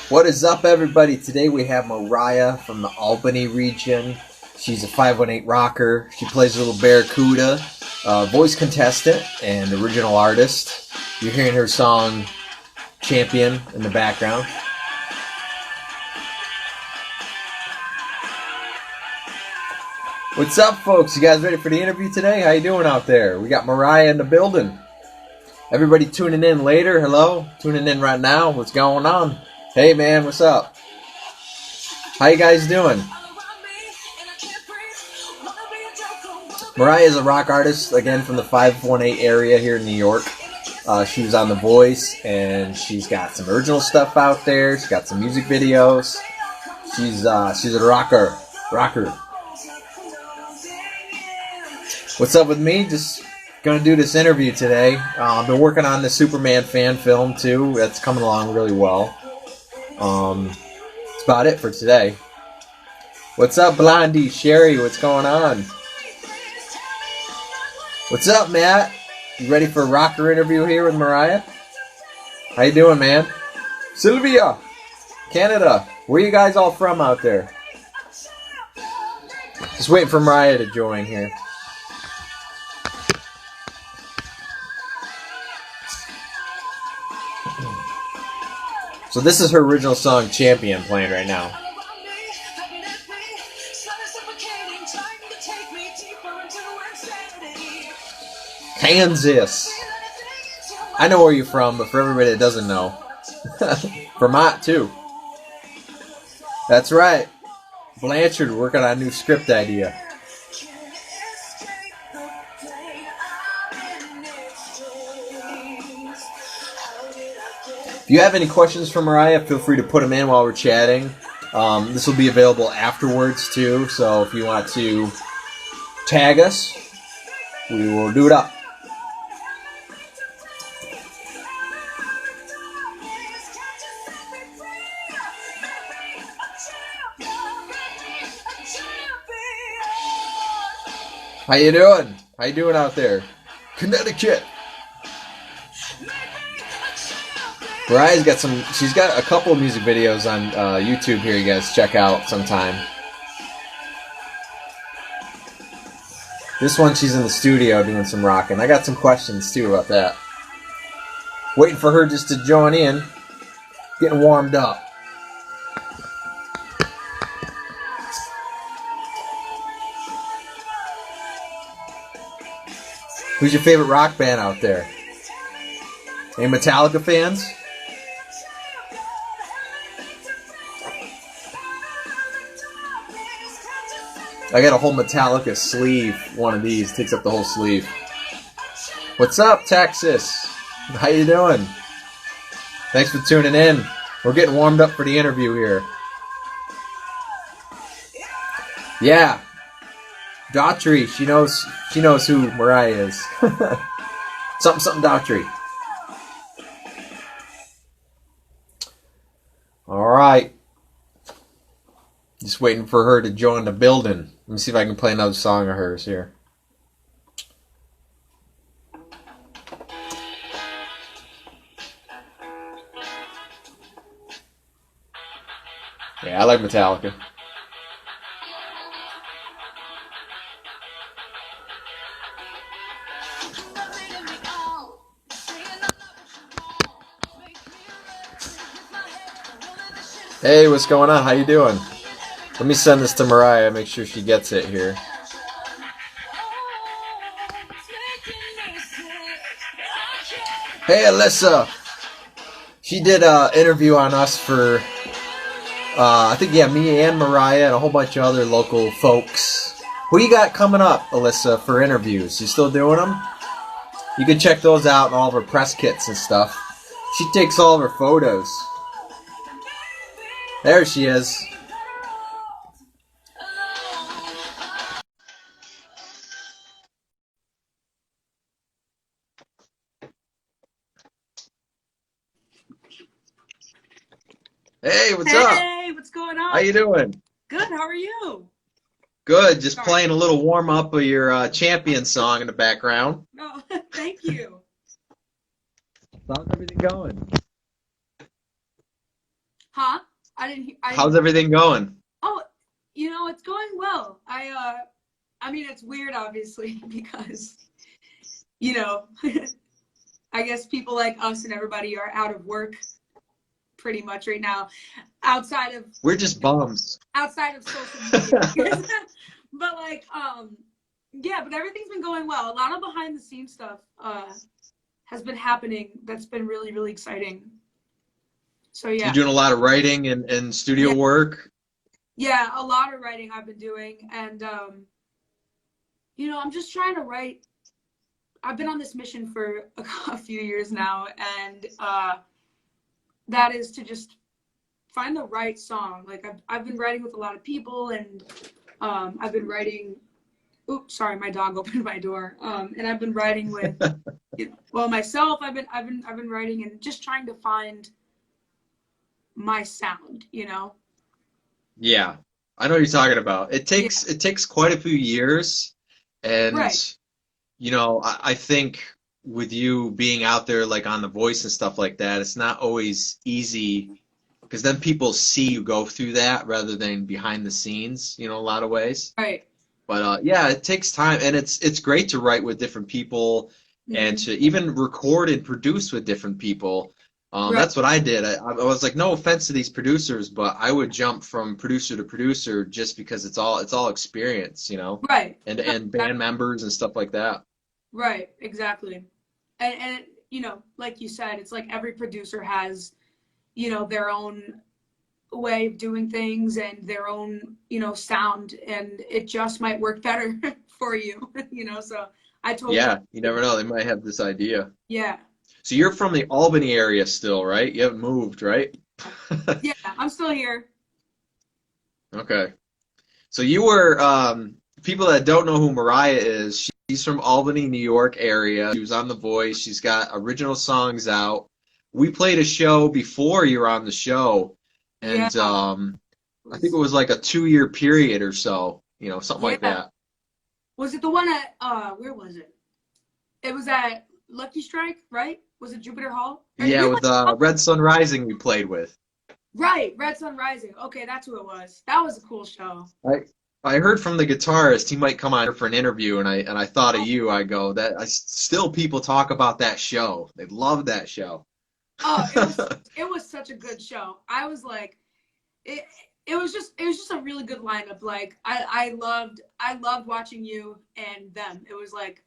What is up, everybody? Today we have Moriah from the Albany region. She's a 518 rocker. She plays a little Barracuda, voice contestant, and original artist. You're hearing her song Champion in the background. What's up, folks? You guys ready for the interview today? How you doing out there? We got Moriah in the building. Everybody tuning in later, hello? Tuning in right now, what's going on? Hey man, what's up? How you guys doing? Moriah is a rock artist, again from the 518 area here in New York. She was on The Voice, and she's got some original stuff out there. She's got some music videos. She's a rocker. What's up with me? Just gonna do this interview today. I've been working on the Superman fan film too. That's coming along really well. That's about it for today. What's up, Blondie? Sherry, what's going on? What's up, Matt? You ready for a rocker interview here with Moriah? How you doing, man? Sylvia, Canada. Where you guys all from out there? Just waiting for Moriah to join here. So this is her original song, Champion, playing right now. Kansas. I know where you're from, but for everybody that doesn't know. Vermont, too. That's right. Blanchard working on a new script idea. If you have any questions for Moriah, feel free to put them in while we're chatting. This will be available afterwards too, so if you want to tag us, we will do it up. How you doing? How you doing out there? Connecticut. Moriah's got she's got a couple of music videos on YouTube here you guys check out sometime. This one she's in the studio doing some rocking. I got some questions too about that. Waiting for her just to join in. Getting warmed up. Who's your favorite rock band out there? Any Metallica fans? I got a whole Metallica sleeve, one of these, takes up the whole sleeve. What's up, Texas? How you doing? Thanks for tuning in. We're getting warmed up for the interview here. Yeah. Daughtry, she knows who Moriah is. something Daughtry. Alright. Just waiting for her to join the building. Let me see if I can play another song of hers here. Yeah, I like Metallica. Hey, what's going on? How you doing? Let me send this to Moriah, make sure she gets it here. Hey, Alyssa! She did an interview on us for, I think, yeah, me and Moriah and a whole bunch of other local folks. Who you got coming up, Alyssa, for interviews? You still doing them? You can check those out and all of her press kits and stuff. She takes all of her photos. There she is. Hey, what's up? Hey, what's going on? How you doing? Good, how are you? Good, just playing a little warm-up of your Champion song in the background. Oh, thank you. How's everything going? Huh? How's everything going? Oh, it's going well. I mean, it's weird, obviously, because, you know, I guess people like us and everybody are out of work pretty much right now, We're just bums. outside of social media. But like, yeah, but everything's been going well. A lot of behind the scenes stuff has been happening. That's been really, really exciting. So yeah. You're doing a lot of writing and studio work? Yeah, a lot of writing I've been doing. And, I'm just trying to write. I've been on this mission for a few years now. And that is to just find the right song. Like I've been writing with a lot of people, and I've been writing. Oops, sorry, my dog opened my door. And I've been writing with, myself. I've been writing and just trying to find my sound. Yeah, I know what you're talking about. It takes quite a few years, and Right. I think with you being out there like on The Voice and stuff like that, it's not always easy because then people see you go through that rather than behind the scenes, a lot of ways. Right. But yeah, it takes time, and it's great to write with different people and Mhm. to even record and produce with different people. Right. That's what I did. I was like, no offense to these producers, but I would jump from producer to producer just because it's all experience, Right. No, and band members and stuff like that. right. Exactly. And like you said, it's like every producer has, their own way of doing things and their own, sound, and it just might work better for you, so I totally, Yeah, you never know. They might have this idea. yeah. So you're from the Albany area still, right? You haven't moved, right? Yeah, I'm still here. Okay. So you were, people that don't know who Mariah is, she's from Albany, New York area. She was on The Voice. She's got original songs out. We played a show before you were on the show, Yeah. and I think it was like a 2-year period or so, something like Yeah. that. Was it the one at where was it? It was at Lucky Strike, right? Was it Jupiter Hall? Or did Yeah, we with play? Red Sun Rising we played with. Right, Red Sun Rising. Okay, that's who it was. That was a cool show. I heard from the guitarist he might come on here for an interview, and I thought of Oh, you. I go that still people talk about that show. They love that show. oh, it was such a good show. I was like, it it was just a really good lineup. Like I loved watching you and them. It was like,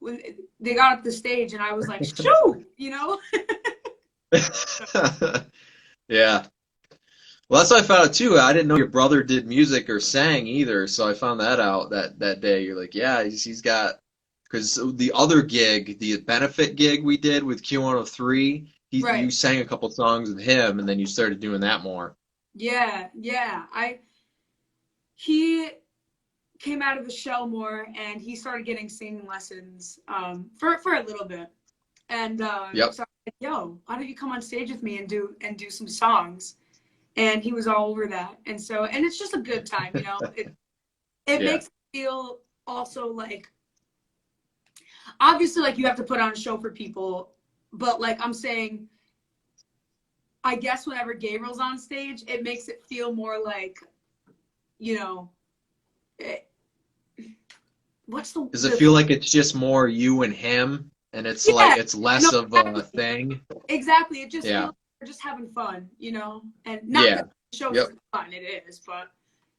when they got up the stage and I was like, shoot. Yeah. Well, that's what I found out too. I didn't know your brother did music or sang either, so I found that out that day. You're like, yeah, he's got because the other gig, the benefit gig we did with Q103, you Right. sang a couple songs with him, and then you started doing that more. Yeah, yeah. He came out of the shell more and he started getting singing lessons for a little bit. And Yep. so I was like, yo, why don't you come on stage with me and do some songs? And he was all over that. And it's just a good time, It Yeah. makes it feel also like, obviously, like, you have to put on a show for people, but like I'm saying, I guess whenever Gabriel's on stage, it makes it feel more like, you know, it, what's Does it feel like it's just more you and him, and it's like yeah, it's no, less of a exactly. thing? Exactly. It just feels Yeah. like we're just having fun, and not Yeah. that the show Yep. isn't fun, it is, but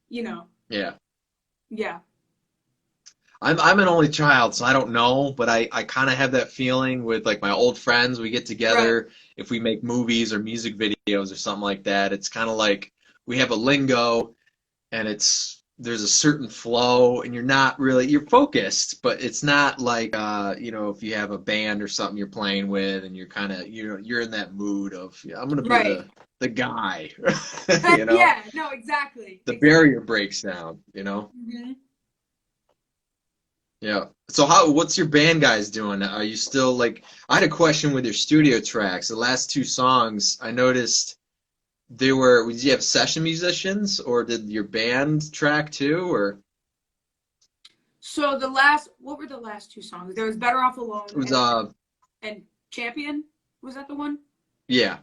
you know, Yeah. yeah, I'm an only child, so I don't know, but I kind of have that feeling with like my old friends. We get right, together if we make movies or music videos or something like that. It's kind of like we have a lingo, and there's a certain flow, and you're focused, but it's not like if you have a band or something you're playing with, and you're kind of you're in that mood of I'm gonna be right. the guy, you know. Yeah, no, exactly, The exactly. barrier breaks down. Hmm. Yeah. So what's your band guys doing? Are you still like, I had a question with your studio tracks. The last two songs, I noticed did you have session musicians or did your band track too or So what were the last two songs? There was Better Off it Alone was and Champion. Was that the one? yeah.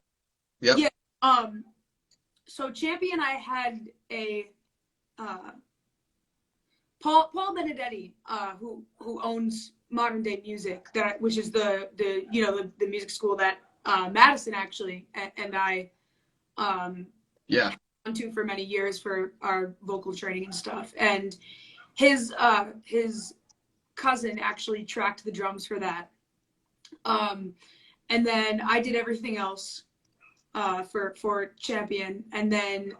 Yep. Yeah. So Champy and I had a Paul Benedetti, who owns Modern Day Music, which is the music school that Madison actually and I Yeah. gone to for many years for our vocal training and stuff. And his cousin actually tracked the drums for that. And then I did everything else for Champion. And then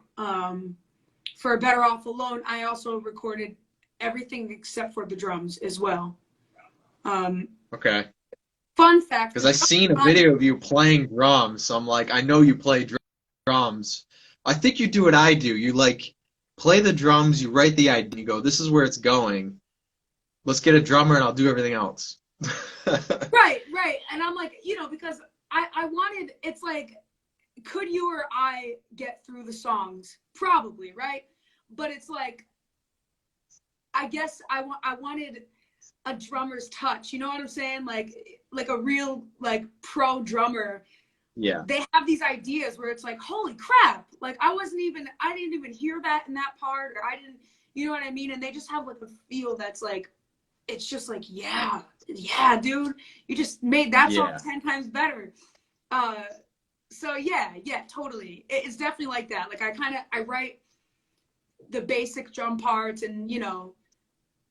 for Better Off Alone, I also recorded everything except for the drums as well. Okay. Fun fact. Because I seen a video of you playing drums, so I'm like, I know you play drums. I think you do what I do. You like play the drums, you write the idea, you go, this is where it's going. Let's get a drummer and I'll do everything else. Right. And I'm like, because I wanted, it's like, could you or I get through the songs? Probably, right? But it's like, I guess I wanted a drummer's touch. You know what I'm saying? Like a real like pro drummer. Yeah. They have these ideas where it's like, holy crap! Like I didn't even hear that in that part, or I didn't, you know what I mean? And they just have like a feel that's like, it's just like, yeah, dude, you just made that song 10 times better. So yeah, totally. It's definitely like that. Like I write the basic drum parts, and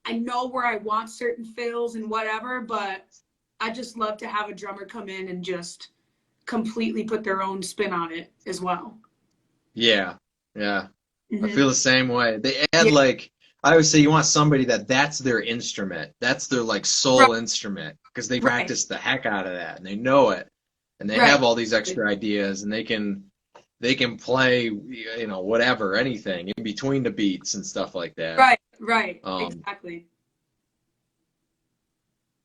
I know where I want certain fills and whatever, but I just love to have a drummer come in and just completely put their own spin on it as well. Yeah. Mm-hmm. I feel the same way. They add like, I always say you want somebody that's their instrument. That's their like sole instrument, because they practice the heck out of that and they know it. And they have all these extra ideas, and they can play, whatever, anything in between the beats and stuff like that. Right. Exactly.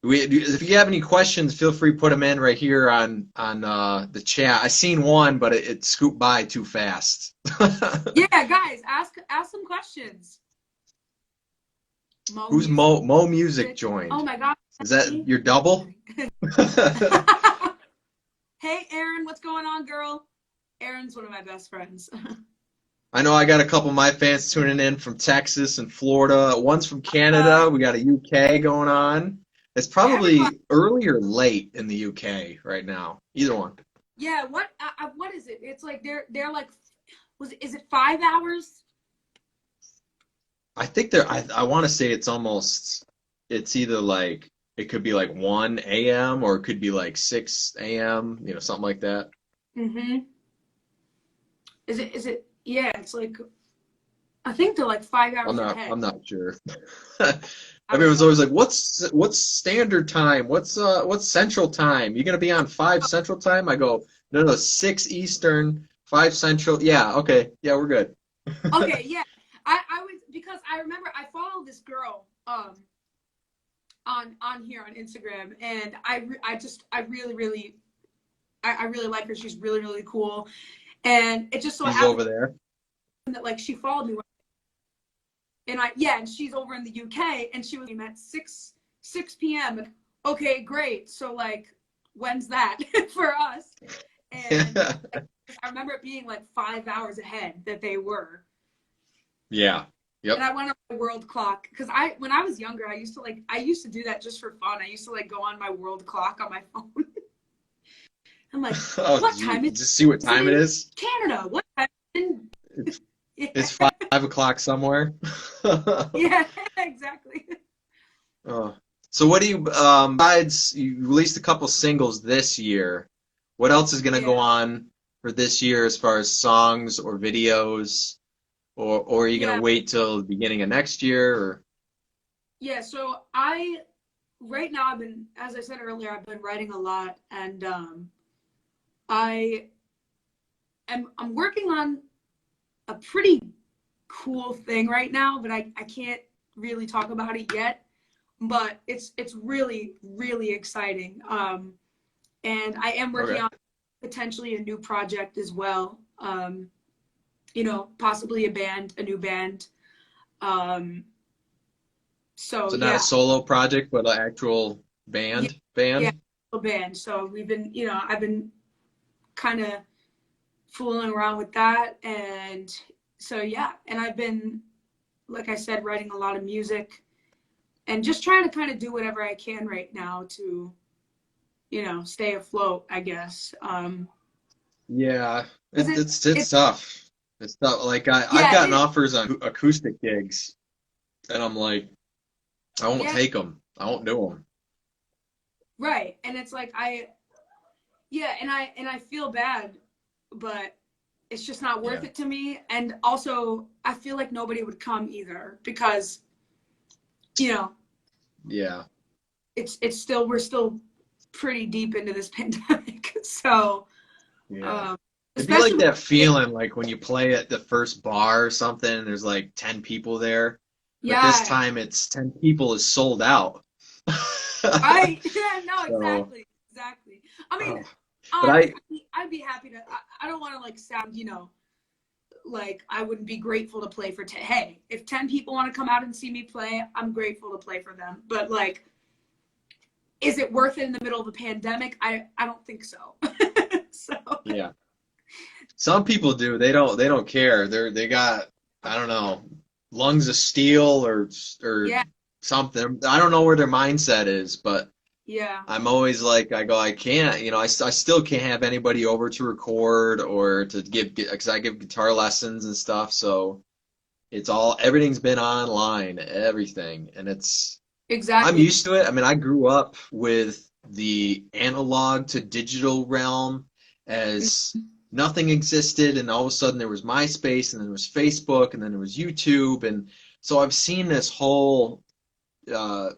If you have any questions, feel free to put them in right here on the chat. I seen one, but it scooped by too fast. Yeah, guys, ask some questions. Who's Mo Music joined? Oh my God. Is that your double? Hey, Erin, what's going on, girl? Erin's one of my best friends. I know I got a couple of my fans tuning in from Texas and Florida. One's from Canada. We got a UK going on. It's probably early or late in the UK right now. Either one. Yeah. What is it? It's like they're like, is it 5 hours? I think I want to say it's either like, it could be like 1 a.m. or it could be like 6 a.m., something like that. Mm-hmm. Is it? Yeah, it's like, I think they're like 5 hours ahead. I'm not sure. Everyone's always like, what's standard time? What's central time? You gonna be on 5 central time? I go, no, 6 Eastern, 5 central. Yeah, okay. Yeah, we're good. Okay, yeah. I was, because I remember I follow this girl on here on Instagram, and I really like her. She's really, really cool. And it just so She's happened over there. that like she followed me, and she's over in the UK, and she was at 6 p.m. Okay, great. So like, when's that for us? And I remember it being like 5 hours ahead that they were. Yeah. Yep. And I went on my world clock, because when I was younger, I used to do that just for fun. I used to like go on my world clock on my phone. I'm like, what time is it? Just see what time it is? Canada. What time? It's 5 o'clock somewhere. Yeah, exactly. So what do you, besides, you released a couple singles this year, what else is going to go on for this year as far as songs or videos? Or are you going to wait till the beginning of next year? Or? Yeah, so right now as I said earlier, I've been writing a lot, and I'm working on a pretty cool thing right now, but I can't really talk about it yet. But it's really, really exciting. And I am working on potentially a new project as well. Possibly a new band. So not a solo project, but an actual band? Yeah, a band. So we've been, I've been kind of fooling around with that. And so, yeah. And I've been, like I said, writing a lot of music and just trying to kind of do whatever I can right now to, you know, stay afloat, I guess. Yeah, 'Cause it's tough. It's tough. Like I've yeah, gotten offers on acoustic gigs, and I'm like, I won't yeah, take them. I won't do them. right. And it's like, yeah, and I feel bad, but it's just not worth Yeah, it to me. And also, I feel like nobody would come either because, you know, yeah. it's still, we're still pretty deep into this pandemic. So, Yeah. um, It'd be like especially that with, feeling like when you play at the first bar or something, and there's like 10 people there, but this yeah, time it's 10 people is sold out. right. Yeah, no, So, exactly, exactly. I mean, oh, but honestly, I'd be happy to. I don't want to like sound, you know, like I wouldn't be grateful to play for 10. Hey, if 10 people want to come out and see me play, I'm grateful to play for them. But like, is it worth it in the middle of a pandemic? I don't think so. So yeah, some people do. They don't care. They got, I don't know, lungs of steel or yeah, something. I don't know where their mindset is, but yeah, I'm always like, I go, I can't, I still can't have anybody over to record or to give, because I give guitar lessons and stuff. So everything's been online, everything. And I'm exactly. used to it. I mean, I grew up with the analog to digital realm as nothing existed. And all of a sudden there was MySpace and then there was Facebook and then there was YouTube. And so I've seen this whole, uh,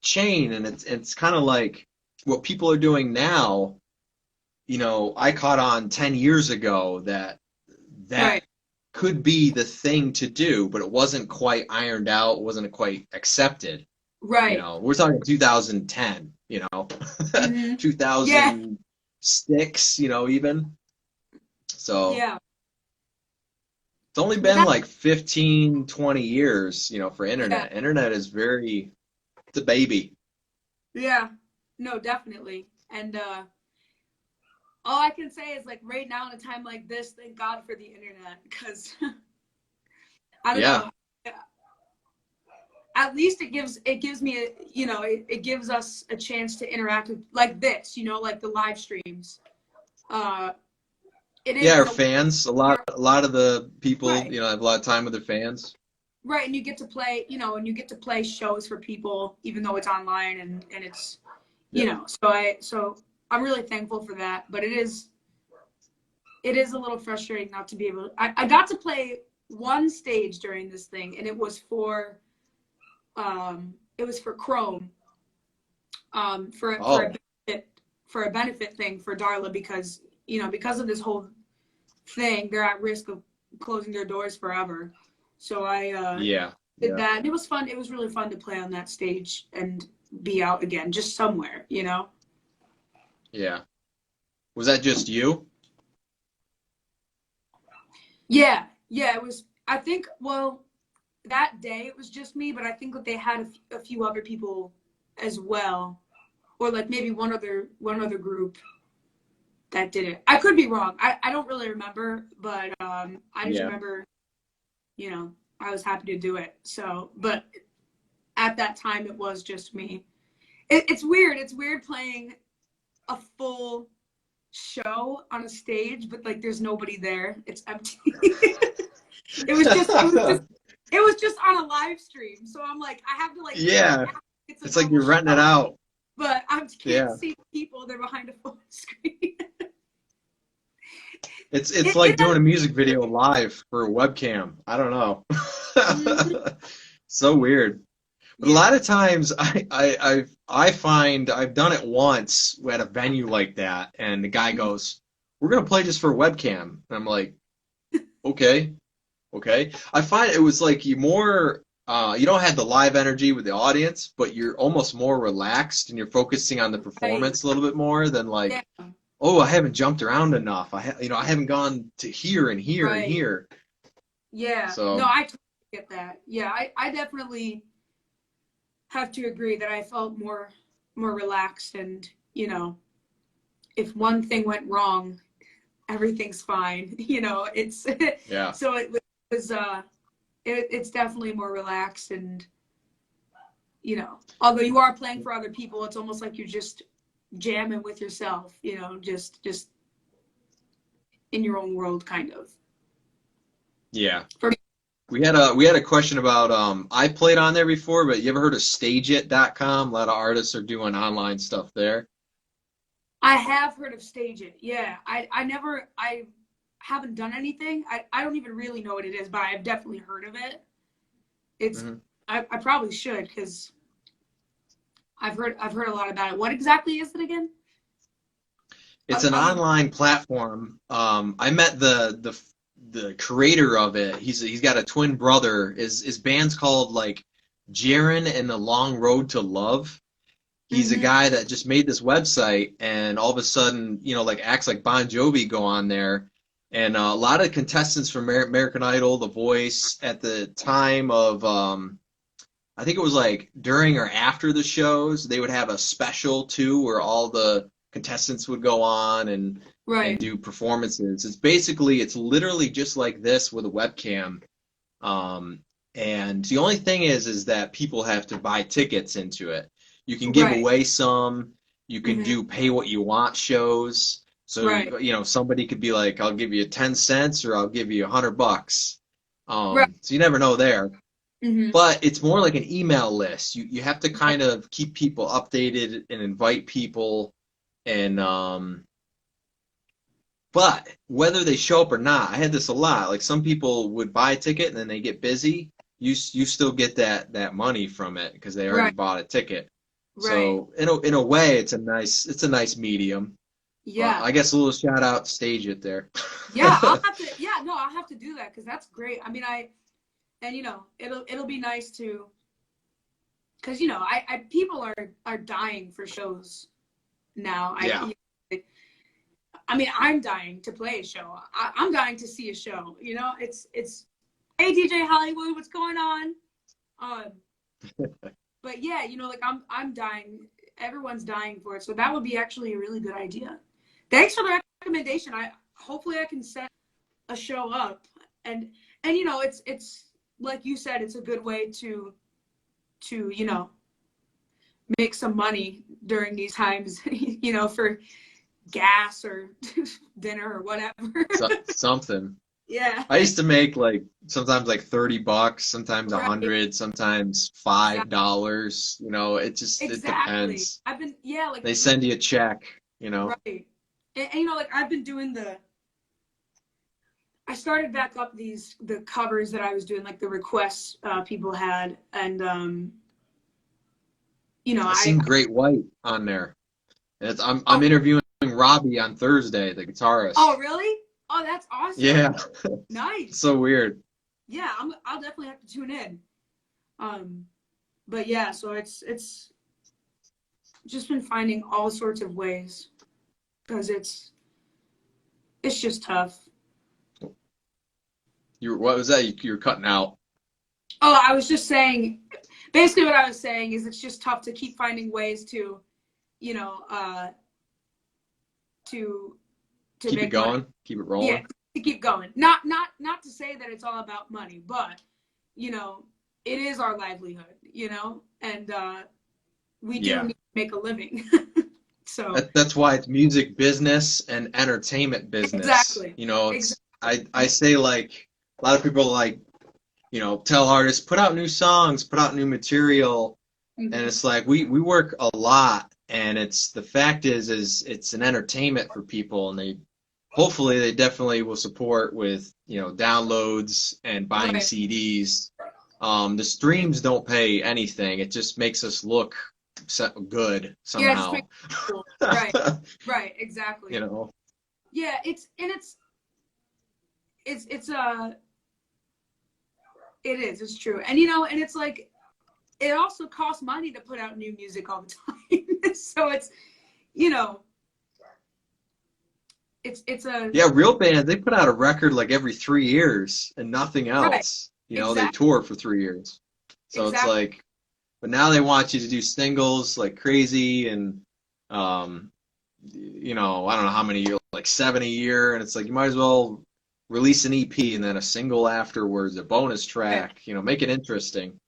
chain, and it's kind of like what people are doing now. I caught on 10 years ago that Right, could be the thing to do, but it wasn't quite ironed out, wasn't quite accepted. right. We're talking 2010, Hmm. Yeah, 2006, even. So yeah. it's only But been that, like 15, 20 years, for yeah, internet. Internet is it's a baby. yeah. No, definitely. And all I can say is like right now in a time like this, thank God for the internet because I don't Yeah. know. At least it gives me a, it gives us a chance to interact with like this, like the live streams. Uh, it Yeah, our is a fans, you're a lot of the people, right, have a lot of time with their fans. right, and you get to play, and you get to play shows for people even though it's online and it's, Yeah. so I'm really thankful for that. But it is a little frustrating not to be able. I got to play one stage during this thing, and it was for Chrome, for Oh, a benefit thing for Darla because because of this whole thing, they're at risk of closing their doors forever. So I yeah, did yeah, that, and it was fun. It was really fun to play on that stage and be out again, just somewhere. yeah. Was that just you? Yeah, yeah. It was. I think. Well, that day it was just me, but I think that they had a few other people as well, or like maybe one other group that did it. I could be wrong. I don't really remember, but I just Yeah. remember, I was happy to do it. So, but at that time, it was just me. It's weird. It's weird playing a full show on a stage, but like there's nobody there. It's empty. It was just on a live stream. So I'm like, I have to like Yeah. it's a It's like normal you're show, renting it out. but I can't Yeah. see people. They're behind a full screen. It's It like doing has a been music video weird. live for a webcam. I don't know. Mhm. So weird. But a Yeah. lot of times I find I've done it once at a venue like that, and the guy Mhm. goes, "We're gonna play just for a webcam." And I'm like, "Okay, okay." I find it was like you don't have the live energy with the audience, but you're almost more relaxed and you're focusing on the Right. performance a little bit more than Yeah. like, "Oh, I haven't jumped around enough. I haven't gone to here and here and Right. here." Yeah. No, So, I totally get that. Yeah, I definitely have to agree that I felt more relaxed and, if one thing went wrong, everything's fine. It's Yeah. so it was it's definitely more relaxed, and although you are playing for other people, it's almost like you're just jamming with yourself, just in your own world, kind of. Yeah. For me, We had a question about I played on there before, but you ever heard of Stageit.com? A lot of artists are doing online stuff there. I have heard of Stageit. Yeah, I haven't done anything. I don't even really know what it is, but I've definitely heard of it. It's Hmm. I probably should, because I've heard a lot about it. What exactly is it again? It's an Other online platform. I met the creator of it. He's got a twin brother. His band's called like Jiren and the Long Road to Love. He's a hmm guy that just made this website, and all of a sudden, like acts like Bon Jovi go on there, and a lot of contestants from American Idol, The Voice, at the time of I think it was like during or after the shows, they would have a special too, where all the contestants would go on and Right. do performances. It's literally just like this with a webcam. Um, and the only thing is that people have to buy tickets into it. You can give Right. away some. You can hmm do pay what you want shows. Right. So, somebody could be like, I'll give you 10 cents or I'll give you $100. Right. So you never know there. hmm But it's more like an email list. You have to kind of keep people updated and invite people, and but whether they show up or not, I had this a lot. Like some people would buy a ticket and then they get busy. You still get that money from it because they already Right. bought a ticket. Right. So in a way, it's a nice medium. But Yeah. I guess a little shout out Stage It there. Yeah. I'll have to. Yeah. No, I'll have to do that, because that's great. I mean, and it'll be nice to, because I people are dying for shows now. Yeah. I mean, I'm dying to play a show. I'm dying to see a show. It's hey DJ Hollywood, what's going on? Um, but yeah, like I'm dying. Everyone's dying for it, so that would be actually a really good idea. Thanks for the recommendation. Hopefully I can set a show up, and it's like you said, it's a good way to make some money during these times, for gas or dinner or whatever. Something. Yeah. I used to make like sometimes like $30, sometimes a Right. hundred, sometimes Exactly. $5. It Exactly. depends. I've been, yeah, like They send you a check. right. And like I've been doing I started back up the covers that I was doing, like the requests people had, and I I seen Great White on there. And I'm oh interviewing Robbie on Thursday, the guitarist. oh really? Oh, that's awesome. Yeah, Nice. so weird. Yeah, I'll definitely have to tune in. Um, but yeah, so it's just been finding all sorts of ways, because it's just tough. What was that? You're cutting out. Oh, I was just saying, basically what I was saying is it's just tough to keep finding ways to, you know, uh, to Keep it make money. going. Keep it Yeah, rolling. to keep going. Not to say that it's all about money, but you know, it is our livelihood, and we do Yeah. need to make a living. So That's why it's music business and entertainment business. exactly, It's exactly. I say like a lot of people like, tell artists put out new songs, put out new material, and hmm it's like we work a lot, and the fact is it's an entertainment for people, and hopefully they definitely will support with, downloads and buying Right. CDs. The streams don't pay anything. It just makes us look good Yeah, it just makes somehow. it cool. Right. Right. Exactly. You know. Yeah. It's it is. It's true. And and it's like it also costs money to put out new music all the time. So it's you know it's a Yeah, real bands, they put out a record like every 3 years and nothing right. else. They Exactly. tour for 3 years. So it's Exactly. like, but now they want you to do singles like crazy, and I don't know how many like 7 a year, and it's like you might as well release an EP and then a single afterwards, a bonus Right. track, make it interesting.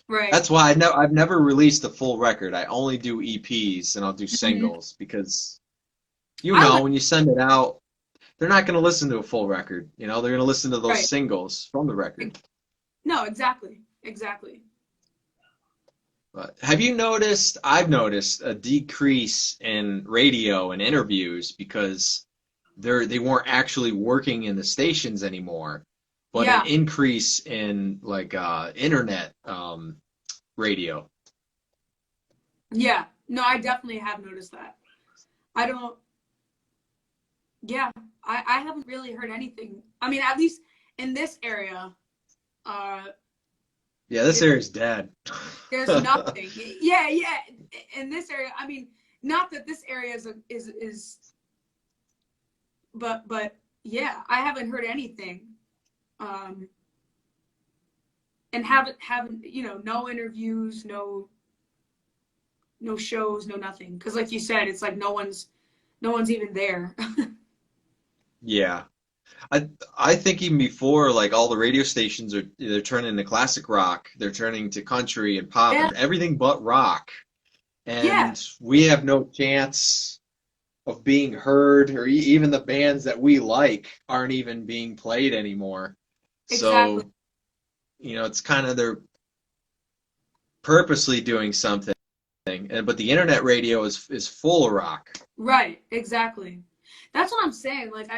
Right. That's why I've never released a full record. I only do EPs and I'll do Mhm. singles because I like when you send it out, they're not going to listen to a full record. They're going to listen to those right. singles from the record. No, exactly. Exactly. But have you noticed? I've noticed a decrease in radio and interviews because they weren't actually working in the stations anymore, but an Yeah. increase in like internet radio. Yeah. No, I definitely have noticed that. I don't, yeah, I haven't really heard anything. I mean, at least in this area, uh, Yeah, this it, area's dead. there's nothing. Yeah, yeah. In this area, I mean, not that this area is, but yeah, I haven't heard anything. Um, and haven't no interviews, no shows, no nothing. Because like you said, it's like no one's even there. Yeah. I think even before, like, all the radio stations they're turning to classic rock, they're turning to country and pop Yeah, and everything but rock. yeah, And we have no chance of being heard, or even the bands that we like aren't even being played anymore. exactly. So, it's kind of they're purposely doing something. But the internet radio is full of rock. Right, exactly. That's what I'm saying. Like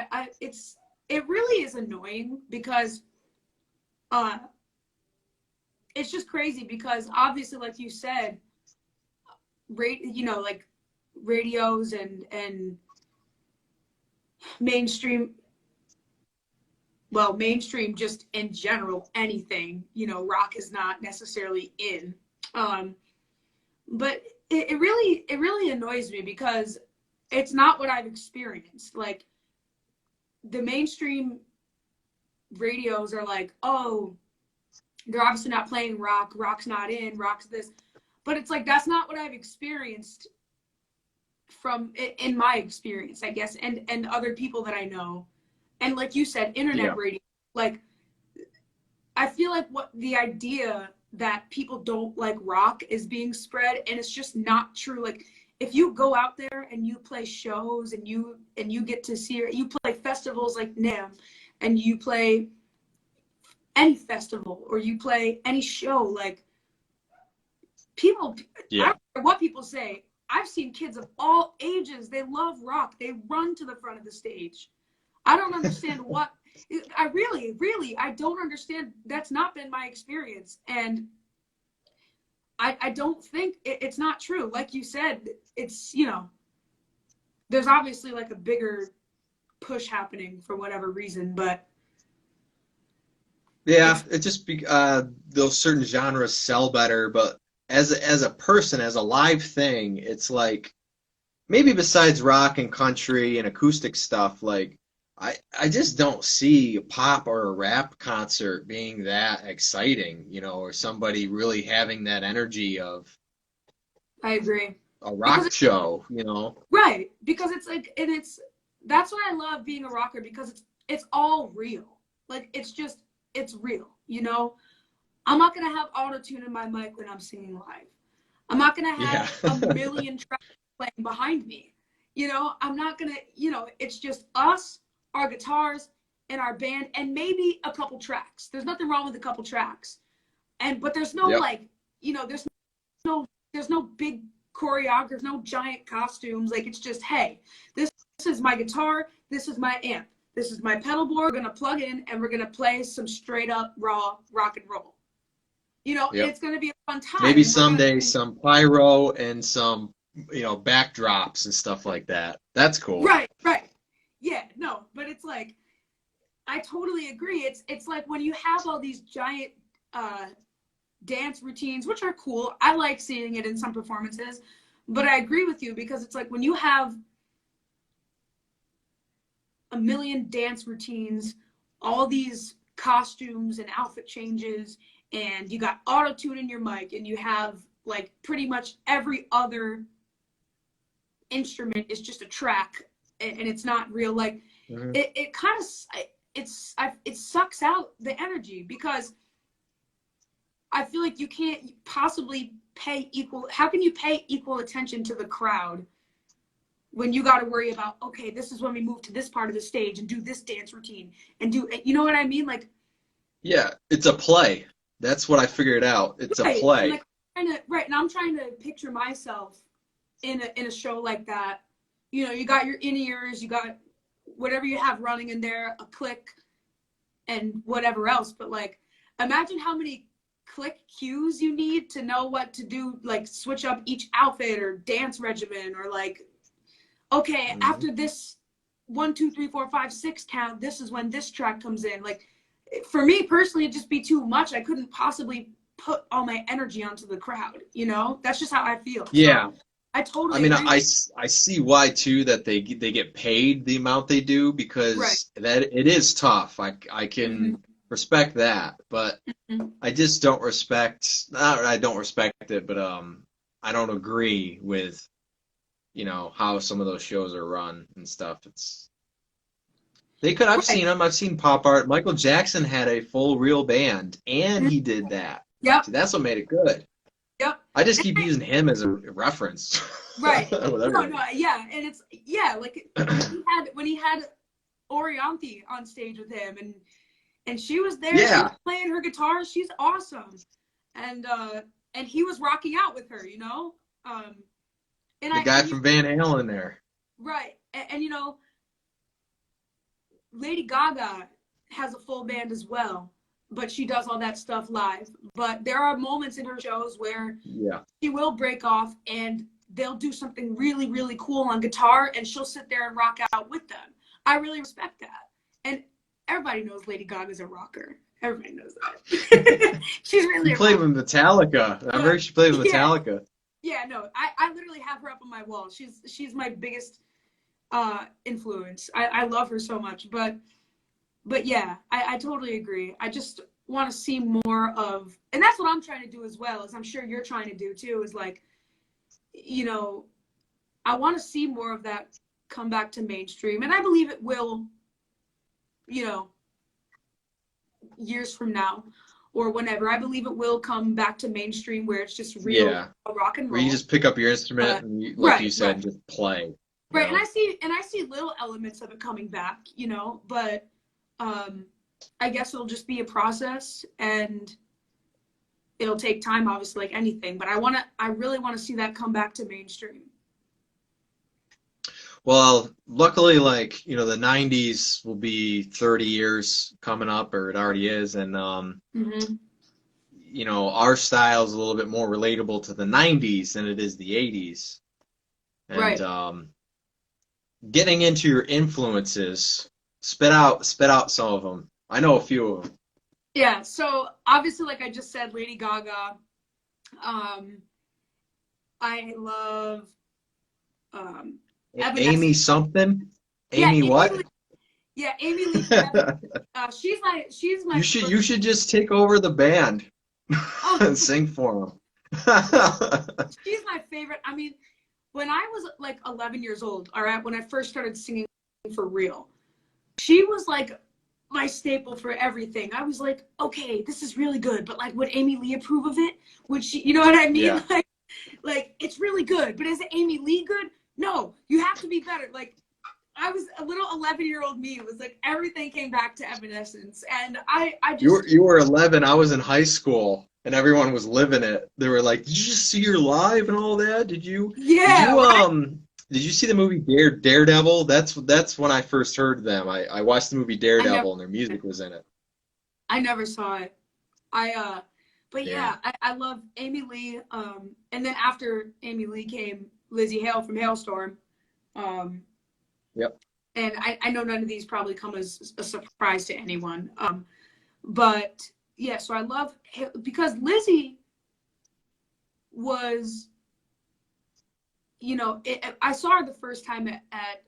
it really is annoying because uh it's just crazy because obviously like you said, like radios and mainstream mainstream just in general, anything, rock is not necessarily in. Um but it really annoys me because it's not what I've experienced. Like the mainstream radios are like, oh, they're obviously not playing rock. Rock's not in. Rock's this. But it's like that's not what I've experienced from in my experience, I guess, and other people that I know. And like you said, Yeah. internet radio. Like I feel like what the idea that people don't like rock is being spread, and it's just not true. Like if you go out there and you play shows and you get to see, you play festivals like NAMM, and you play any festival or you play any show, like people, I Yeah. don't care what people say. I've seen kids of all ages. They love rock. They run to the front of the stage. I don't understand what. I really, I don't understand. That's not been my experience, and I don't think it's not true. Like you said, it's there's obviously like a bigger push happening for whatever reason, but Yeah, it's it just those certain genres sell better, but as a person, as a live thing, it's like maybe besides rock and country and acoustic stuff, like I just don't see a pop or a rap concert being that exciting, or somebody really having that energy of I agree a because rock show. right, because it's like, and that's why I love being a rocker because it's all real. Like it's real. I'm not gonna have auto tune in my mic when I'm singing live. I'm not gonna Yeah. have a million tracks playing behind me. I'm not gonna. It's just us, our guitars, and our band, and maybe a couple tracks. There's nothing wrong with a couple tracks, but there's no Yep. like, no there's no big choreographers, no giant costumes. Like it's just, hey, this is my guitar, this is my amp, this is my pedal board. We're gonna plug in and we're gonna play some straight up raw rock and roll. And Yep. it's gonna be a fun time, Maybe and we're gonna. someday some pyro and some backdrops and stuff like that. That's cool. Right, right, yeah, no, but it's like I totally agree. It's like when you have all these giant uh, dance routines, which are cool. I like seeing it in some performances, but I agree with you because it's like when you have a million dance routines, all these costumes and outfit changes, and you got auto tune in your mic, and you have like pretty much every other instrument is just a track, and it's not real. Like Mhm. it kind of it sucks out the energy, because I feel like you can't possibly pay equal. How can you pay equal attention to the crowd when you got to worry about, okay, this is when we move to this part of the stage and do this dance routine and do, you know what I mean? Like, Yeah, it's a play. That's what I figured out. It's a right. And play. like, right. And I'm trying to picture myself in a show like that. You know, you got your in-ears, you got whatever you have running in there, a click and whatever else. But like, imagine how many click cues you need to know what to do, like switch up each outfit or dance regimen, or like, okay, after this 1, 2, 3, 4, 5, 6 count, this is when this track comes in. Like, for me personally, it'd just be too much. I couldn't possibly put all my energy onto the crowd, you know? That's just how I feel. Yeah. So I I totally mean, agree. I see why too that they get paid the amount they do, Right. because that it is tough. I can respect that, but Mhm. I just don't respect. Not I don't respect it, but I don't agree with how some of those shows are run and stuff. They could. I've Right. seen them. I've seen pop art. Michael Jackson had a full real band, and he did that. Yep. See, that's what made it good. Yep. I just keep using him as a reference Right. with No, everything. yeah. And it's, yeah, like when he had Orianthi on stage with him, and she was there, she was Yeah, playing her guitar, she's awesome. And he was rocking out with her, you know? And the I guy and you from Van Halen there. right. And you know, Lady Gaga has a full band as well, but she does all that stuff live. But there are moments in her shows where Yeah. she will break off and they'll do something really, really cool on guitar, and she'll sit there and rock out with them. I really respect that. And everybody knows Lady Gaga's a rocker. Everybody knows that. She's She really a played rocker. with Metallica. I remember she played with Yeah, Metallica. yeah, no. I literally have her up on my wall. She's my biggest influence. I love her so much. But yeah, I totally agree. I just want to see more of, and that's what I'm trying to do as well, as I'm sure you're trying to do too, is like, you know, I want to see more of that come back to mainstream. And I believe it will, you know, years from now or whenever. I believe it will come back to mainstream where it's just real Yeah. rock and Where you roll. just pick up your instrument and like you Right, said, right. just play. Right. And I see little elements of it coming back, you know, but I guess it'll just be a process, and it'll take time, obviously, like anything. But I really want to see that come back to mainstream. Well, luckily, like, the 90s will be 30 years coming up, or it already is, and Hmm. our style is a little bit more relatable to the 90s than it is the 80s. And Right. getting into your influences, spit out some of them. I know a few of them. Yeah. So obviously, like I just said, Lady Gaga. Um, I love Amy Evanescence. something? Yeah, Amy Amy Lee. what? Yeah, Amy Lee from Evanescence. She's my You should first. you should just take over the band Oh, and sing for she's them. she's my favorite. I mean, when I was like 11 years old, all right, when I first started singing for real, she was like my staple for everything. I was like, okay, this is really good, but like, would Amy Lee approve of it? Would she, you know what I mean? Yeah. Like it's really good, but is Amy Lee good? No, you have to be better. Like I was a little 11-year-old me. It was like everything came back to Evanescence, and I You just were you were 11. I was in high school, and everyone was living it. They were like, "Did you just see her live and all that? Did you did yeah, you right. did you see the movie Daredevil? That's when I first heard them. I watched the movie I never Daredevil, and their music was in it. I never saw it. But Yeah. yeah, I love Amy Lee. And then after Amy Lee came Lizzie Hale from Hailstorm. Um, Yep. and I know none of these probably come as a surprise to anyone. But yeah, so I love, because Lizzie was, I saw her the first time at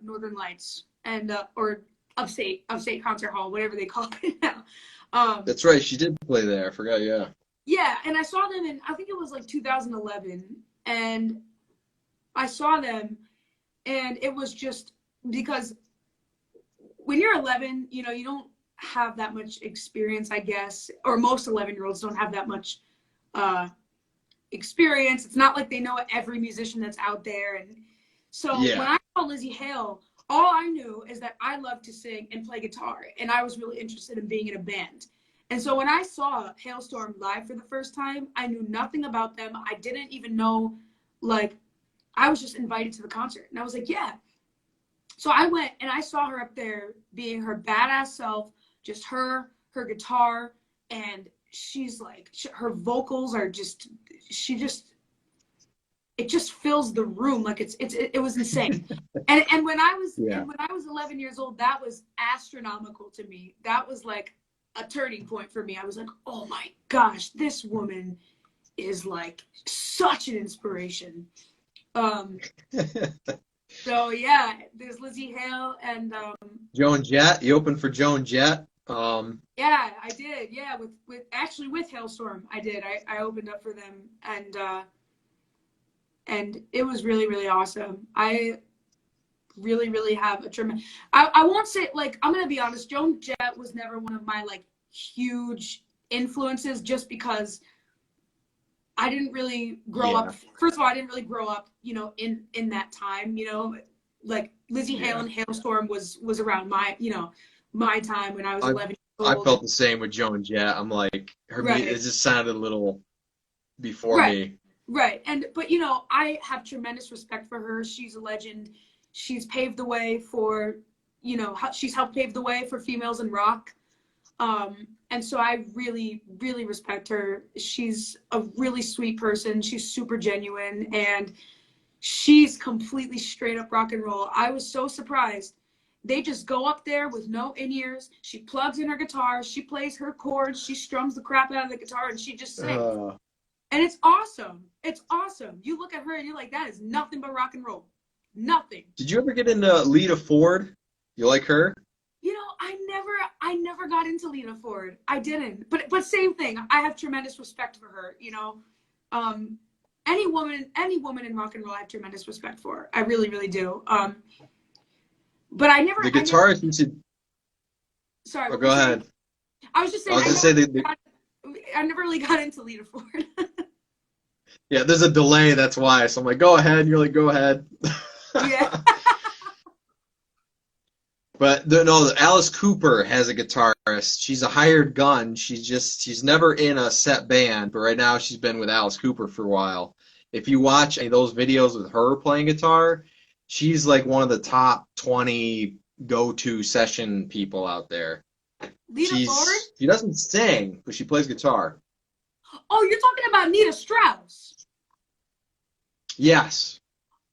Northern Lights, and or Upstate Concert Hall, whatever they call it now. That's right. She did play there. I forgot. Yeah. Yeah, and I saw them in, I think it was like 2011, and I saw them, and it was just because when you're 11, you know, you don't have that much experience, I guess, or most 11-year-olds don't have that much experience. It's not like they know every musician that's out there. And so when I saw Lizzie Hale, all I knew is that I love to sing and play guitar, and I was really interested in being in a band. And so when I saw Hailstorm live for the first time, I knew nothing about them. I didn't even know, like, I was just invited to the concert. And I was like, yeah. So I went and I saw her up there being her badass self, just her guitar, and she's like, her vocals are just, it just fills the room. Like it was insane. And when I was, and when I was 11 years old, that was astronomical to me. That was like a turning point for me. I was like, oh my gosh, this woman is like such an inspiration. So yeah, there's Lizzie Hale and Joan Jett. You opened for Joan Jett. Yeah, I did. Yeah, with Hailstorm, I did. I opened up for them, and it was really, really awesome. I really, really have a tremendous. I won't say, like, I'm gonna be honest. Joan Jett was never one of my like huge influences, just because I didn't really grow up. First of all, I didn't really grow up, you know, in that time, you know, like Lizzie Hale and Hailstorm was around my, you know, my time when I was 11 years old. I felt the same with Joan Jett. I'm like, her music, it just sounded a little before me. Right. But you know, I have tremendous respect for her. She's a legend. She's paved the way for, you know, she's helped pave the way for females in rock. And so I really, really respect her. She's a really sweet person. She's super genuine, and she's completely straight up rock and roll. I was so surprised. They just go up there with no in-ears. She plugs in her guitar. She plays her chords. She strums the crap out of the guitar, and she just sings. And it's awesome. It's awesome. You look at her and you're like, that is nothing but rock and roll. Nothing. Did you ever get into Lita Ford? You like her? You know, I never got into Lita Ford. I didn't. But same thing. I have tremendous respect for her, you know. Any woman in rock and roll I have tremendous respect for. I really, really do. But I never. The guitarist you should. Sorry. Oh, go ahead. I was just saying. I never really got into Lita Ford. Yeah, there's a delay. That's why. So I'm like, go ahead. And you're like, go ahead. Yeah. But no, Alice Cooper has a guitarist. She's a hired gun. She's never in a set band, but right now she's been with Alice Cooper for a while. If you watch any of those videos with her playing guitar, she's like one of the top 20 go-to session people out there. Lita Ford? She doesn't sing, but she plays guitar. Oh, you're talking about Nita Strauss. Yes.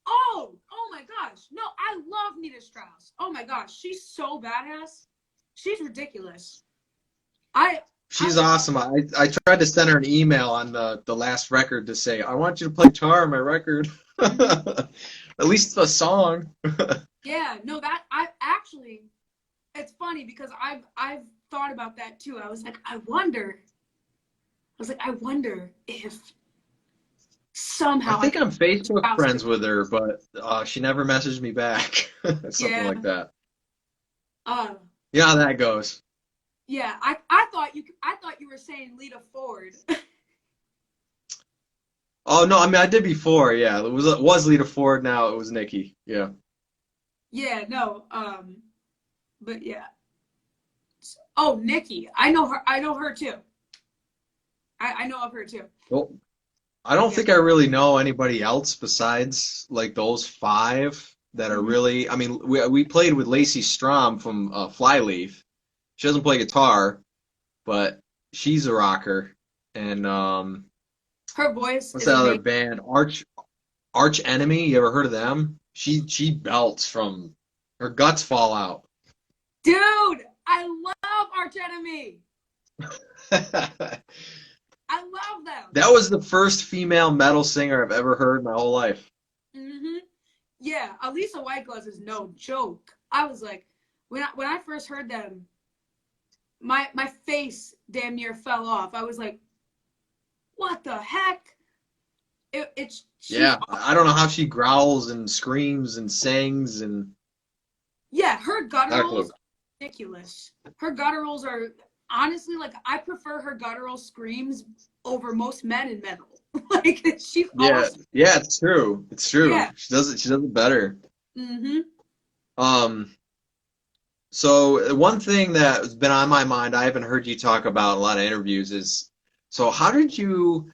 Oh my gosh. No, I love Nita Strauss. Oh my gosh, she's so badass. She's ridiculous. She's awesome. I tried to send her an email on the last record to say, I want you to play guitar on my record. At least a song. Yeah, no, that I actually, it's funny because I've thought about that too. I was like, I wonder if somehow I think I'm Facebook friends with her, but she never messaged me back. Something like that. You know how that goes. Yeah, I thought you were saying Lita Ford. Oh no, I mean I did before. Yeah, it was Lita Ford. Now it was Nikki. Yeah. Yeah, no. But yeah. Oh, Nikki. I know her. I know her too. I know of her too. Well, I don't think I really know anybody else besides like those five that are really. I mean, we played with Lacey Strom from Flyleaf. She doesn't play guitar, but she's a rocker. And her voice. What's that other band? Arch Enemy. You ever heard of them? She belts from her guts fall out. Dude, I love Arch Enemy. I love them. That was the first female metal singer I've ever heard in my whole life. Mhm. Yeah, Alisa Whitegloves is no joke. I was like, when I first heard them, my face damn near fell off. I was like, what the heck? Yeah, I don't know how she growls and screams and sings and Yeah, her gutturals Excellent. are ridiculous. Her gutturals are honestly like I prefer her guttural screams over most men in metal. Like she's Yeah, awesome. yeah, it's true. It's true. Yeah. She does it better. Mm-hmm. Um, so one thing that's been on my mind, I haven't heard you talk about in a lot of interviews is, so how did you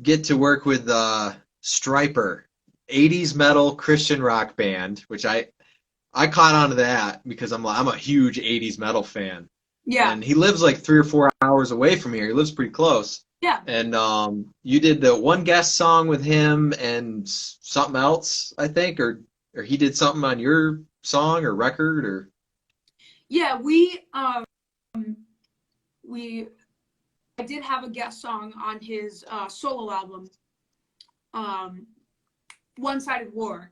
get to work with Striper, 80s metal Christian rock band, which I caught on to that because I'm a huge 80s metal fan. Yeah. And he lives like 3 or 4 hours away from here. He lives pretty close. Yeah. And you did the one guest song with him and something else, I think, or he did something on your song or record or Yeah, we I did have a guest song on his solo album, um, One Sided War.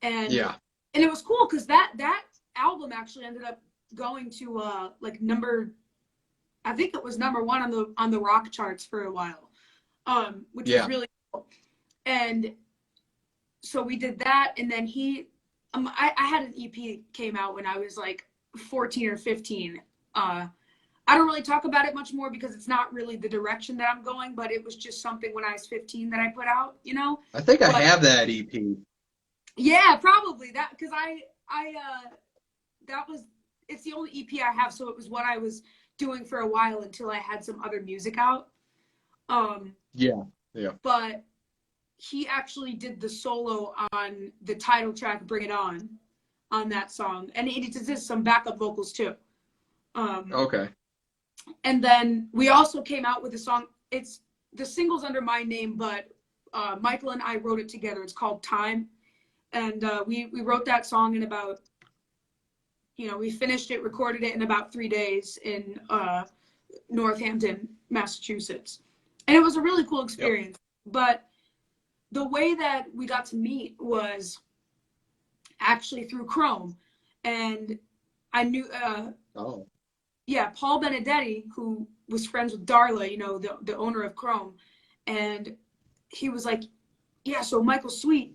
And yeah, it was cool because that album actually ended up going to like number I think it was number one on the rock charts for a while, which was yeah. really cool. And so we did that, and then I had an EP came out when I was like 14 or 15. I don't really talk about it much more because it's not really the direction that I'm going, but it was just something when I was 15 that I put out, you know. I think I But have that EP. yeah, probably that because that was it's the only EP I have, so it was what I was doing for a while until I had some other music out. Um, Yeah, yeah. but he actually did the solo on the title track "Bring It on that song, and it does some backup vocals too. Um, Okay. and then we also came out with a song. It's the single's under my name, but Michael and I wrote it together. It's called Time, and we wrote that song in about we finished it, recorded it in about 3 days in Northampton, Massachusetts. And it was a really cool Yep. experience. But the way that we got to meet was actually through Chrome. And I knew, Oh, yeah, Paul Benedetti, who was friends with Darla, the owner of Chrome. And he was like, yeah, so Michael Sweet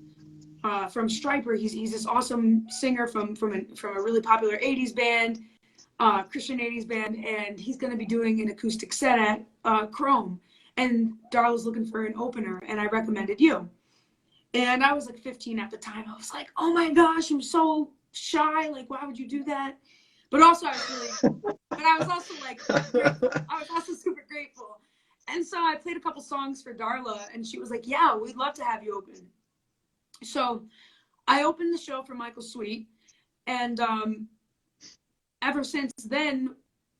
from Striper, he's this awesome singer from a really popular 80s band. Christian 80s band, and he's going to be doing an acoustic set at Chrome. And Darla's looking for an opener, and I recommended you. And I was like 15 at the time. I was like, oh my gosh, I'm so shy. Like, why would you do that? But also, but I was also like grateful. I was also super grateful. And so I played a couple songs for Darla, and she was like, yeah, we'd love to have you open. So I opened the show for Michael Sweet, and ever since then,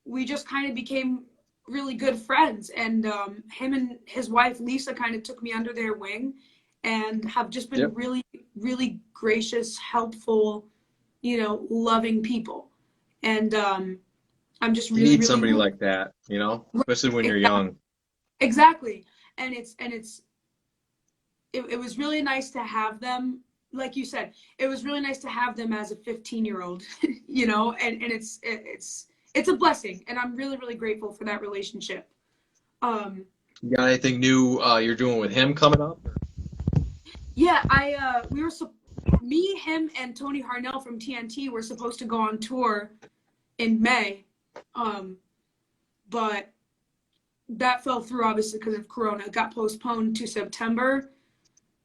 we just kind of became really good friends. And him and his wife, Lisa, kind of took me under their wing and have just been yep. really, really gracious, helpful, loving people. And I'm just You really, need really, somebody like that, especially when you're young. exactly. And it was really nice to have them. Like you said, it was really nice to have them as a 15-year-old, and it's a blessing, and I'm really, really grateful for that relationship. Um, You got anything new you're doing with him coming up? yeah, me, him, and Tony Harnell from TNT were supposed to go on tour in May, but that fell through obviously because of Corona. It got postponed to September.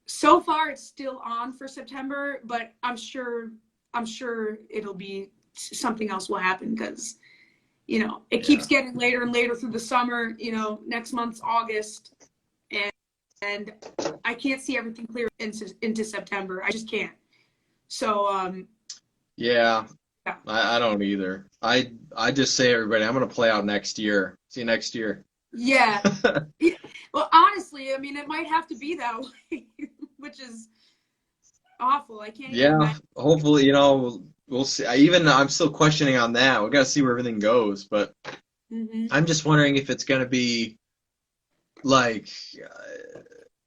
So far, it's still on for September, but I'm sure it'll be something else will happen because it keeps Yeah. getting later and later through the summer. Next month's August, and I can't see everything clear into September. I just can't. So Yeah, yeah. I don't either. I just say everybody, I'm gonna play out next year. See you next year. Yeah. Well, honestly, I mean, it might have to be that way, which is awful. I can't even Yeah, imagine. hopefully, we'll see. I'm still questioning on that. We gotta see where everything goes, but Hmm. I'm just wondering if it's gonna be like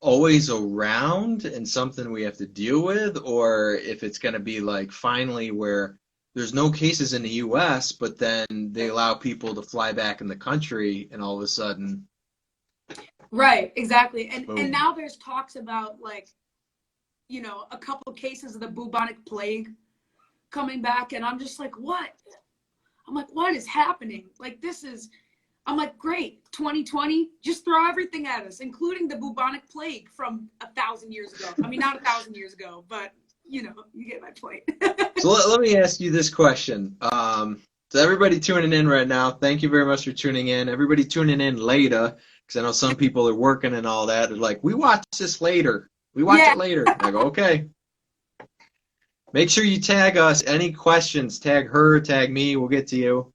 always around and something we have to deal with, or if it's gonna be like finally where there's no cases in the U.S., but then they allow people to fly back in the country, and all of a sudden, Right, exactly. And boom. now there's talks about like, a couple of cases of the bubonic plague. coming back, and I'm just like, what? I'm like, what is happening? Like, I'm like, great, 2020, just throw everything at us, including the bubonic plague from 1,000 years ago. I mean, not 1,000 years ago, but you get my point. So let me ask you this question. To everybody tuning in right now, thank you very much for tuning in. Everybody tuning in later, because I know some people are working and all that. They're like, we watch this later. We watch it later. I go, okay. Make sure you tag us. Any questions, tag her, tag me. We'll get to you.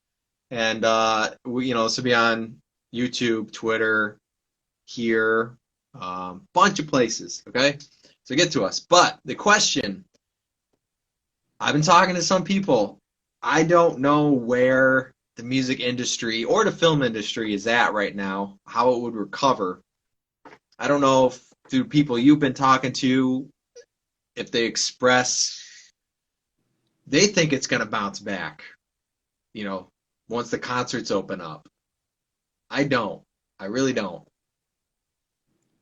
And, this will be on YouTube, Twitter, here, bunch of places, okay? So get to us. But the question, I've been talking to some people. I don't know where the music industry or the film industry is at right now, how it would recover. I don't know if through people you've been talking to, if they express they think it's going to bounce back, once the concerts open up. I don't. I really don't.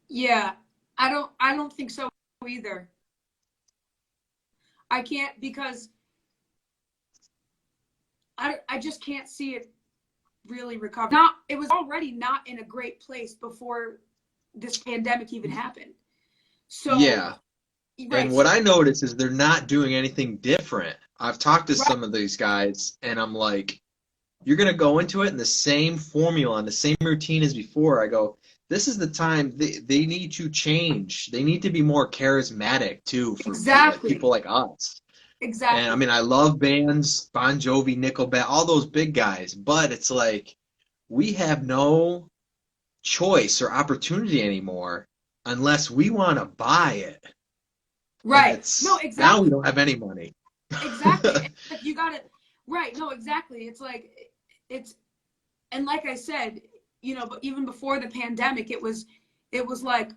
Yeah, I don't think so either. I can't, because I just can't see it really recover. It was already not in a great place before this pandemic even happened. So yeah. Right. And what I notice is they're not doing anything different. I've talked to some of these guys, and I'm like, you're going to go into it in the same formula and the same routine as before. I go, this is the time they need to change. They need to be more charismatic, too, for people like us. Exactly. And, I mean, I love bands, Bon Jovi, Nickelback, all those big guys. But it's like, we have no choice or opportunity anymore unless we want to buy it. Right. No, exactly. Now we don't have any money. Exactly. You got it. Right. No, exactly. And like I said, but even before the pandemic, it was like,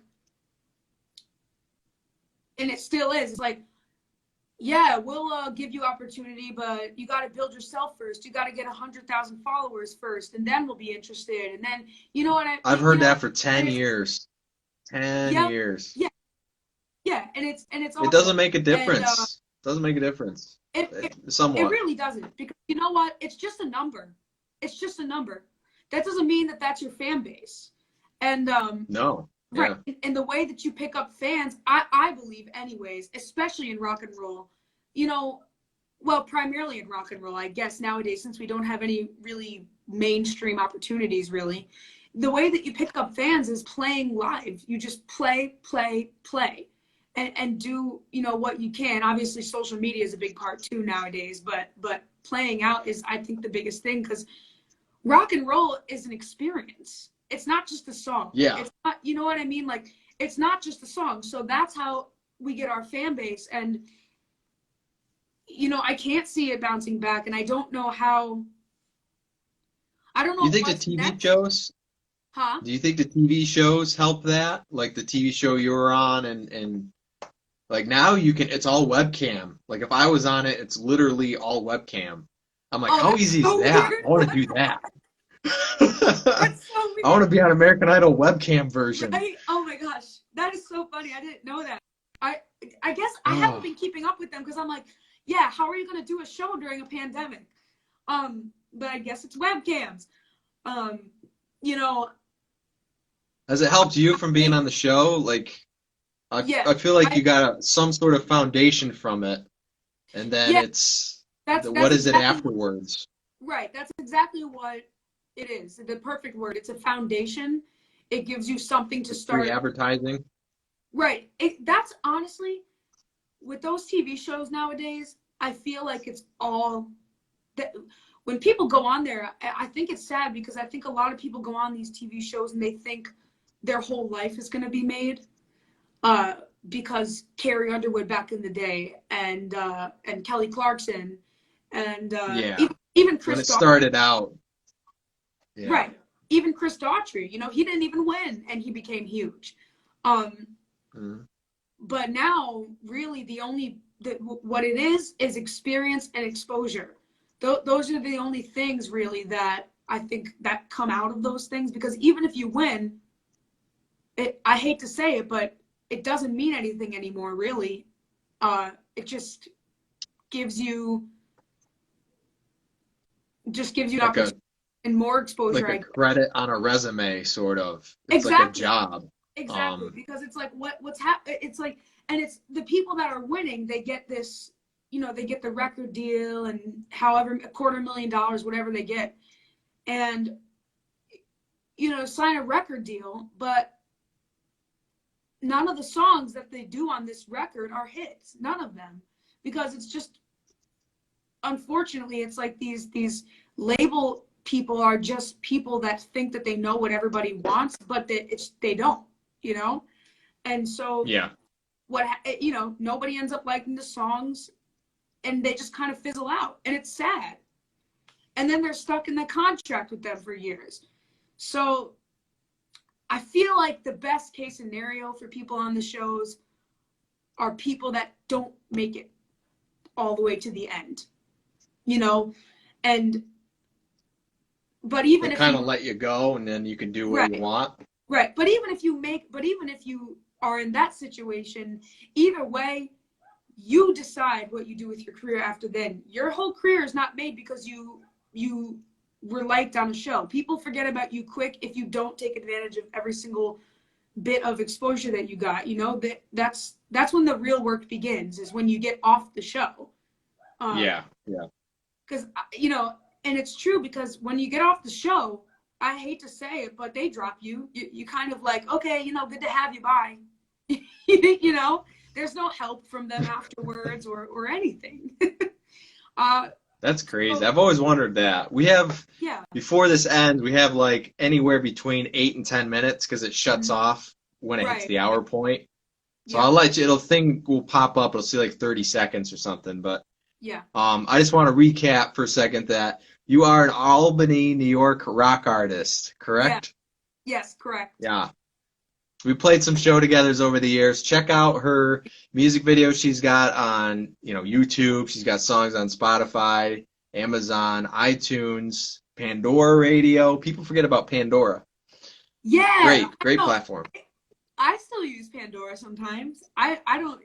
and it still is, it's like, yeah, we'll give you opportunity, but you got to build yourself first. You got to get 100,000 followers first, and then we'll be interested. And then, I've heard that for 10 years. 10 years. Yeah. Yeah. And it's it doesn't make a difference. Doesn't make a difference. Somewhat. It really doesn't, because you know what? It's just a number. It's just a number. That doesn't mean that that's your fan base. And no. Yeah. Right. And the way that you pick up fans, I believe anyways, especially in rock and roll, well, primarily in rock and roll, I guess nowadays, since we don't have any really mainstream opportunities, really, the way that you pick up fans is playing live. You just play. And do what you can. Obviously, social media is a big part too nowadays, but playing out is, I think, the biggest thing, because rock and roll is an experience. It's not just a song. Yeah. It's not, you know what I mean? Like, it's not just a song. So that's how we get our fan base. And I can't see it bouncing back, and I don't know how. I don't know. You think the TV shows? Huh? Do you think the TV shows help that? Like the TV show you were on, and like now it's all webcam. Like if I was on it, it's literally all webcam. I'm like, how easy is that? Weird. I want to do that. That's so weird. I want to be on American Idol webcam version. Right? Oh my gosh, that is so funny. I didn't know that. I guess I haven't been keeping up with them, because I'm like, yeah, how are you going to do a show during a pandemic? But I guess it's webcams. Has it helped you from being on the show? Like, I feel like you got some sort of foundation from it, and then what is it afterwards? Right, that's exactly what it is. The perfect word. It's a foundation. It gives you something to start. Free advertising. Right. That's honestly, with those TV shows nowadays, I feel like it's all that. When people go on there, I think it's sad, because I think a lot of people go on these TV shows and they think their whole life is going to be made. Because Carrie Underwood back in the day, and Kelly Clarkson, and even Chris when it started out. Yeah. Right. Even Chris Daughtry, he didn't even win, and he became huge. But now, really, what it is experience and exposure. Those are the only things, really, that I think that come out of those things. Because even if you win, I hate to say it, but it doesn't mean anything anymore, really. gives you an Like opportunity and more exposure. like a credit on a resume, sort of. It's Exactly. like a job. Exactly, because it's like what's happening. It's like, and it's the people that are winning. They get this, they get the record deal and however $250,000, whatever they get, and sign a record deal. But none of the songs that they do on this record are hits. None of them, because it's just, unfortunately, it's like these label people are just people that think that they know what everybody wants, but they don't, and so Yeah. nobody ends up liking the songs, and they just kind of fizzle out, and it's sad. And then they're stuck in the contract with them for years. So I feel like the best case scenario for people on the shows are people that don't make it all the way to the end, and but even They if kind of let you go, and then you can do what you want. Right. But even if you are in that situation, either way, you decide what you do with your career after then. Your whole career is not made because you were liked on a show. People forget about you quick if you don't take advantage of every single bit of exposure that you got. That's when the real work begins, is when you get off the show. Yeah. Because, and it's true, because when you get off the show, I hate to say it, but they drop you. You kind of like, okay, good to have you, bye. There's no help from them afterwards or anything. That's crazy. I've always wondered that. We have, before this ends, we have like anywhere between 8 and 10 minutes, because it shuts off when it hits the hour point. So I'll let you, thing will pop up. It'll say like 30 seconds or something. But I just want to recap for a second that you are an Albany, New York rock artist, correct? Yes, correct. Yeah. We played some show togethers over the years. Check out her music videos she's got on, YouTube. She's got songs on Spotify, Amazon, iTunes, Pandora Radio. People forget about Pandora. Yeah. Great platform. I still use Pandora sometimes. I don't,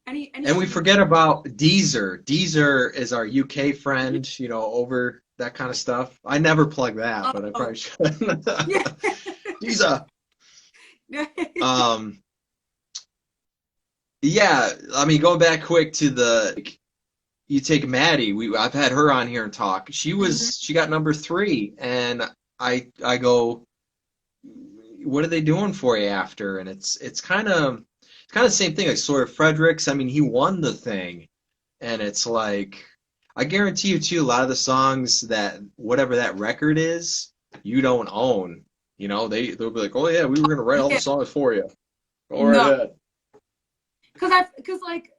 And we forget about Deezer. Deezer is our UK friend, over that kind of stuff. I never plug that, but I probably should. Deezer. Yeah, I mean, going back quick to you take Maddie. I've had her on here and talk. She got number 3, and I go, what are they doing for you after? And it's kind of the same thing. Like sort of Fredericks. I mean, he won the thing, and it's like, I guarantee you too, a lot of the songs that whatever that record is, you don't own. They'll be like, oh yeah, we were gonna write all the songs for you. Go right ahead. Because like,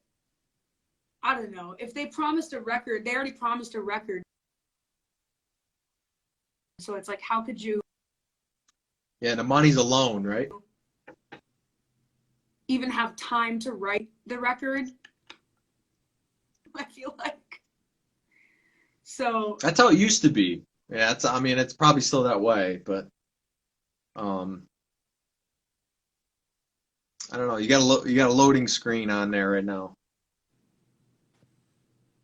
I don't know, if they promised a record, they already promised a record. So it's like, how could you? Yeah, the money's a loan, right? Even have time to write the record, I feel like. So that's how it used to be. Yeah, it's probably still that way, but I don't know. You got a loading screen on there right now.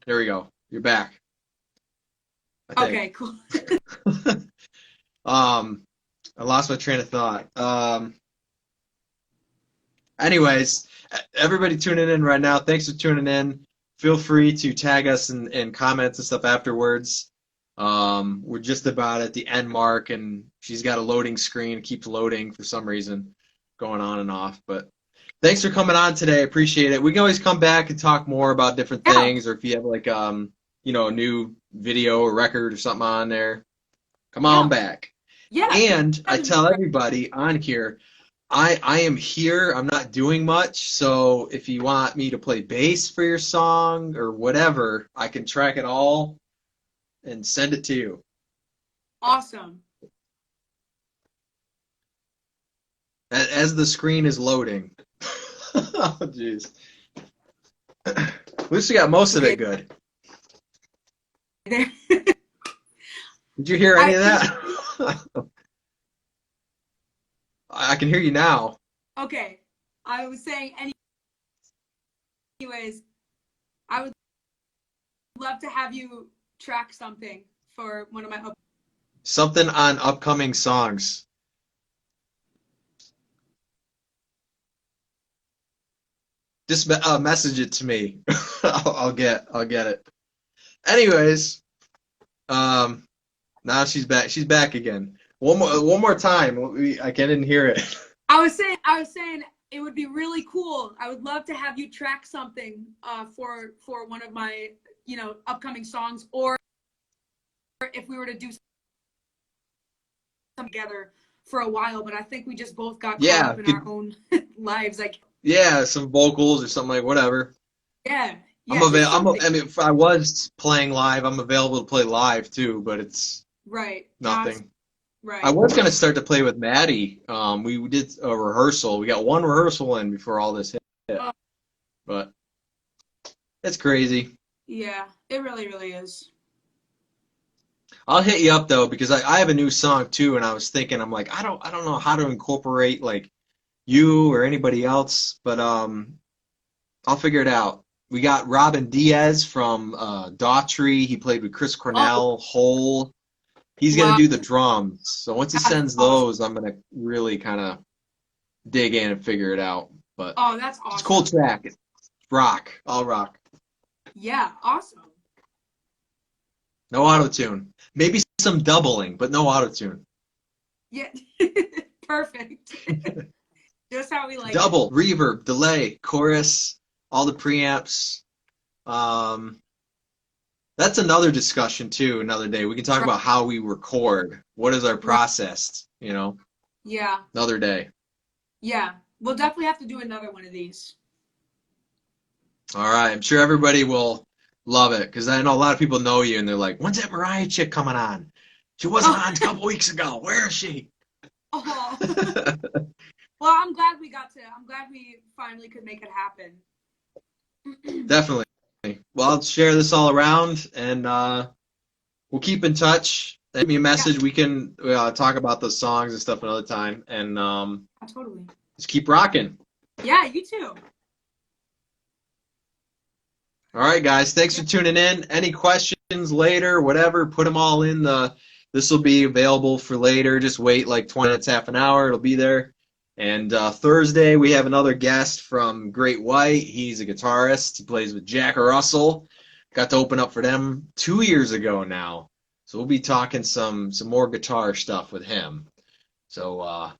There we go. You're back. Okay, cool. I lost my train of thought. Anyways, everybody tuning in right now, thanks for tuning in. Feel free to tag us in comments and stuff afterwards. We're just about at the end mark, and she's got a loading screen. It keeps loading for some reason, going on and off. But thanks for coming on today. Appreciate it. We can always come back and talk more about different things, or if you have like a new video or record or something on there, come on back. Yeah. And I tell everybody on here, I am here. I'm not doing much, so if you want me to play bass for your song or whatever, I can track it all and send it to you. Awesome. As the screen is loading. Oh, jeez. At least we got most of it good. Did you hear any of that? I can hear you now. Okay. I was saying, anyways, I would love to have you track something for one of my Something on upcoming songs. Just message it to me. I'll get it. Anyways, now she's back. She's back again. One more time. I didn't hear it. I was saying it would be really cool. I would love to have you track something for one of my, you know, upcoming songs, or if we were to do something together for a while. But I think we just both got caught up in our own lives. Like, yeah, some vocals or something, like whatever. Yeah. I mean, if I was playing live, I'm available to play live too, but it's nothing. Right. I was gonna start to play with Maddie. We did a rehearsal. We got one rehearsal in before all this hit, but it's crazy. Yeah, it really, really is. I'll hit you up though, because I have a new song too, and I was thinking, I'm like, I don't know how to incorporate like you or anybody else, but I'll figure it out. We got Robin Diaz from Daughtry. He played with Chris Cornell, Hole. He's gonna do the drums. So once he sends those, I'm gonna really kind of dig in and figure it out. But that's awesome. It's a cool track. It's rock, all rock. Yeah, awesome. No auto-tune. Maybe some doubling, but no auto-tune. Yeah, perfect. Just how we like Double, reverb, delay, chorus, all the preamps. That's another discussion too, another day. We can talk about how we record. What is our process, you know? Yeah. Another day. Yeah. We'll definitely have to do another one of these. All right. I'm sure everybody will love it, because I know a lot of people know you and they're like, when's that Moriah chick coming on? She wasn't on a couple weeks ago. Where is she? Oh. Well, I'm glad we finally could make it happen. Definitely. Well, I'll share this all around, and we'll keep in touch. Send me a message. Yeah. We can talk about the songs and stuff another time, and totally. Just keep rocking. Yeah, you too. All right, guys. Thanks for tuning in. Any questions later, whatever, put them all in the. This will be available for later. Just wait like 20 minutes, half an hour. It'll be there. And Thursday, we have another guest from Great White. He's a guitarist. He plays with Jack Russell. Got to open up for them 2 years ago now. So we'll be talking some more guitar stuff with him. So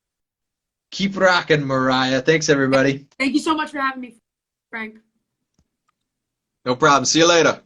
keep rocking, Moriah. Thanks, everybody. Thank you so much for having me, Frank. No problem. See you later.